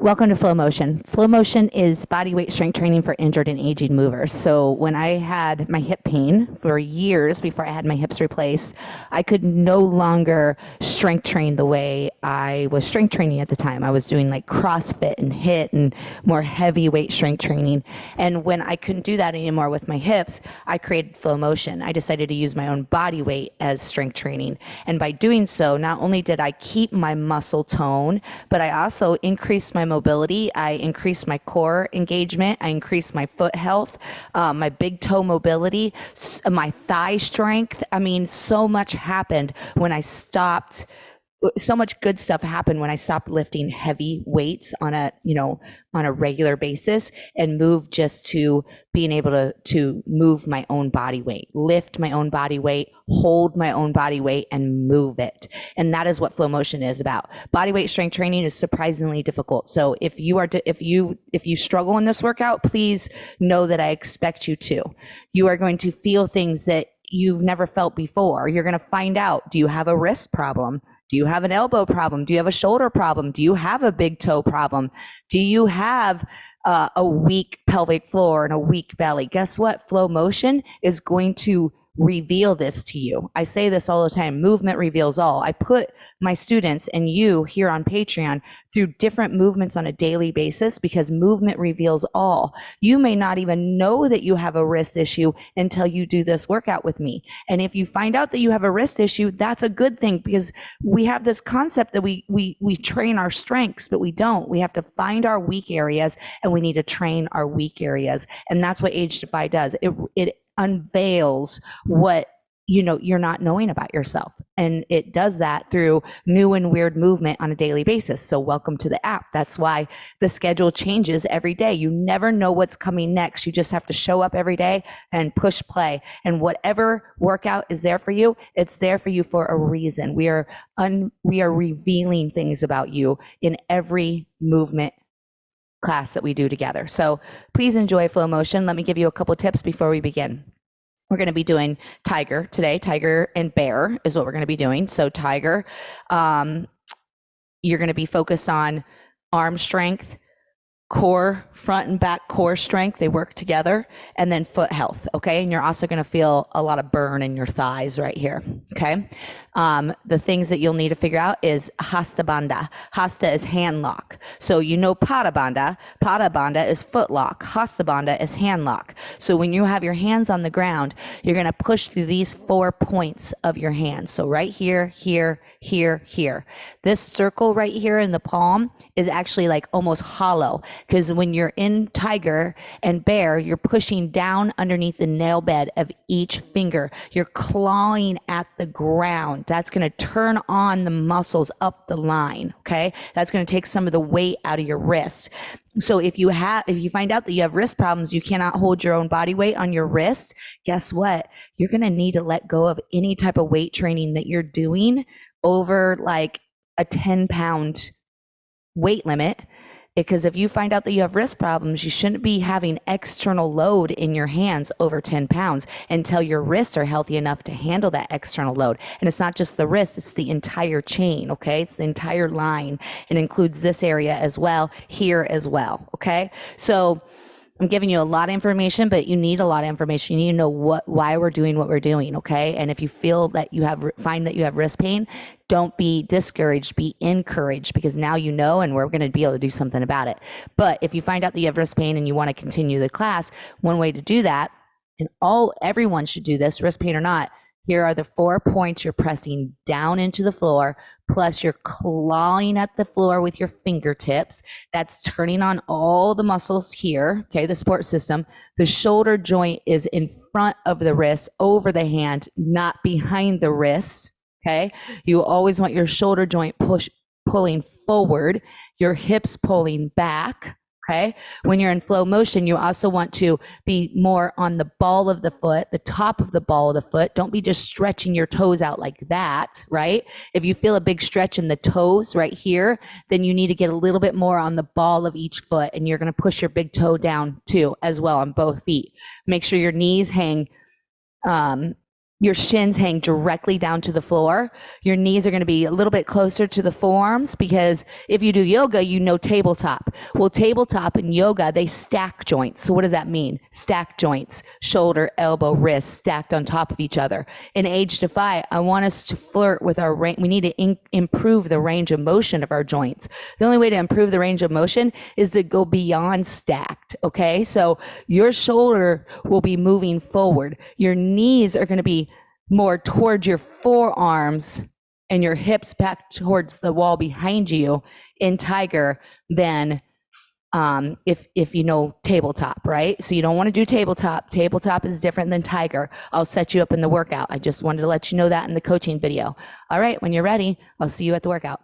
Welcome to Flow Motion. Flow Motion is body weight strength training for injured and aging movers. So when I had my hip pain for years before I had my hips replaced, I could no longer strength train the way I was strength training at the time. I was doing like CrossFit and HIIT and more heavyweight strength training. And when I couldn't do that anymore with my hips, I created Flow Motion. I decided to use my own body weight as strength training. And by doing so, not only did I keep my muscle tone, but I also increased my mobility. I increased my core engagement. I increased my foot health, my big toe mobility, my thigh strength. I mean, so much happened when I stopped. So much good stuff happened when I stopped lifting heavy weights on a regular basis and moved just to being able to move my own body weight, lift my own body weight, hold my own body weight, and move it. And that is what Flow Motion is about. Body weight strength training is surprisingly difficult. So if you struggle in this workout, please know that I expect you to. You are going to feel things that you've never felt before. You're going to find out, do you have a wrist problem? Do you have an elbow problem? Do you have a shoulder problem? Do you have a big toe problem? Do you have a weak pelvic floor and a weak belly? Guess what? Flow Motion is going to reveal this to you. I say this all the time, movement reveals all. I put my students and you here on Patreon through different movements on a daily basis because movement reveals all. You may not even know that you have a wrist issue until you do this workout with me. And if you find out that you have a wrist issue, that's a good thing because we have this concept that we train our strengths, but we don't. We have to find our weak areas and we need to train our weak areas. And that's what AgeDEFY does. It unveils what you're not knowing about yourself, and it does that through new and weird movement on a daily basis. So welcome to the app. That's why the schedule changes every day. You never know what's coming next. You just have to show up every day and push play, and whatever workout is there for you, it's there for you for a reason. We are revealing things about you in every movement class that we do together. So please enjoy Flow Motion. Let me give you a couple tips before we begin. We're going to be doing tiger today. Tiger and bear is what we're going to be doing. So tiger, you're going to be focused on arm strength, core, front and back core strength. They work together, and then foot health. Okay. And you're also going to feel a lot of burn in your thighs right here. Okay. The things that you'll need to figure out is hasta bandha. Hasta is hand lock. So pada bandha. Pada bandha is foot lock. Hasta bandha is hand lock. So when you have your hands on the ground, you're going to push through these 4 points of your hands. So right here, here, here, here. This circle right here in the palm is actually like almost hollow, because when you're in tiger and bear, you're pushing down underneath the nail bed of each finger. You're clawing at the ground. That's going to turn on the muscles up the line. Okay. That's going to take some of the weight out of your wrist. So if you find out that you have wrist problems, you cannot hold your own body weight on your wrist, guess what? You're going to need to let go of any type of weight training that you're doing over like a 10-pound weight limit. Because if you find out that you have wrist problems, you shouldn't be having external load in your hands over 10 pounds until your wrists are healthy enough to handle that external load. And it's not just the wrist, it's the entire chain, okay? It's the entire line. It includes this area as well, here as well, okay? So I'm giving you a lot of information, but you need a lot of information. You need to know why we're doing what we're doing, okay? And if you feel that find that you have wrist pain, don't be discouraged, be encouraged, because now you know, and we're going to be able to do something about it. But if you find out that you have wrist pain and you want to continue the class, one way to do that, and everyone should do this, wrist pain or not, here are the 4 points you're pressing down into the floor, plus you're clawing at the floor with your fingertips. That's turning on all the muscles here, okay, the support system. The shoulder joint is in front of the wrist, over the hand, not behind the wrist, okay? You always want your shoulder joint pulling forward, your hips pulling back. Okay. When you're in flow motion, you also want to be more on the ball of the foot, the top of the ball of the foot. Don't be just stretching your toes out like that, right? If you feel a big stretch in the toes right here, then you need to get a little bit more on the ball of each foot, and you're going to push your big toe down too as well on both feet. Make sure your knees hang your shins hang directly down to the floor. Your knees are going to be a little bit closer to the forearms, because if you do yoga, you know tabletop. Well, tabletop and yoga, they stack joints. So what does that mean? Stack joints, shoulder, elbow, wrist, stacked on top of each other. In AgeDEFY, I want us to flirt with our range. We need to improve the range of motion of our joints. The only way to improve the range of motion is to go beyond stacked, okay? So your shoulder will be moving forward. Your knees are going to be more towards your forearms and your hips back towards the wall behind you in Tiger than if you know tabletop, right? So you don't want to do tabletop. Tabletop is different than Tiger. I'll set you up in the workout. I just wanted to let you know that in the coaching video. All right, when you're ready, I'll see you at the workout.